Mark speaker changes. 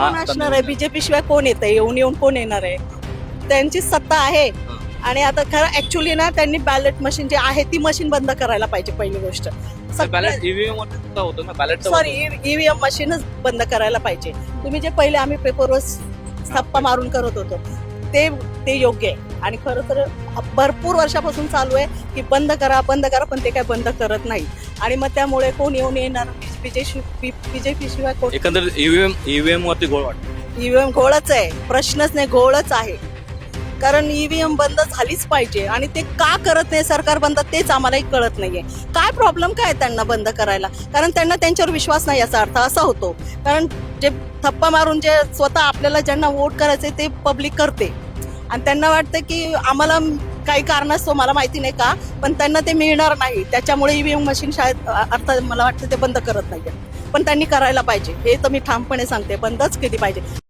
Speaker 1: कोण असणार आहे? बीजेपी शिवाय कोण येत आहे? येऊन कोण येणार आहे? त्यांची सत्ता आहे. आणि आता खरं ऍक्च्युली ना त्यांनी बॅलेट मशीन जे आहे ती मशीन बंद करायला पाहिजे. पहिली गोष्ट
Speaker 2: बॅलेट ईव्हीएम होतं ना बॅलेट
Speaker 1: सॉरी ईव्हीएम मशीनच बंद करायला पाहिजे. तुम्ही जे पहिले आम्ही पेपरवर थप्पा मारून करत होतो ते योग्य आहे. आणि खरं तर भरपूर वर्षापासून चालू आहे की बंद करा पण ते काय बंद करत नाही. आणि मग त्यामुळे कोण येणार? बीजेपी शिवाय कोण?
Speaker 2: एकंदरीत ईव्हीएम वरती गोळ वाटतो.
Speaker 1: ईव्हीएम घोळच आहे, प्रश्नच नाही, घोळच आहे. कारण ईव्हीएम बंद झालीच पाहिजे. आणि ते का करत नाही सरकार बंद तेच आम्हालाही कळत नाहीये. काय प्रॉब्लेम काय त्यांना बंद करायला? कारण त्यांना त्यांच्यावर विश्वास नाही याचा अर्थ असा होतो. कारण जे थप्पा मारून जे स्वतः आपल्याला ज्यांना वोट करायचे ते पब्लिक करते आणि त्यांना वाटतं की आम्हाला काही कारणास्तव मला माहिती नाही का पण त्यांना ते मिळणार नाही. त्याच्यामुळे ईव्हीएम मशीन शायद अर्थात मला वाटतं ते बंद करत नाहीये. पण त्यांनी करायला पाहिजे हे तर मी ठामपणे सांगते. बंदच केली पाहिजे.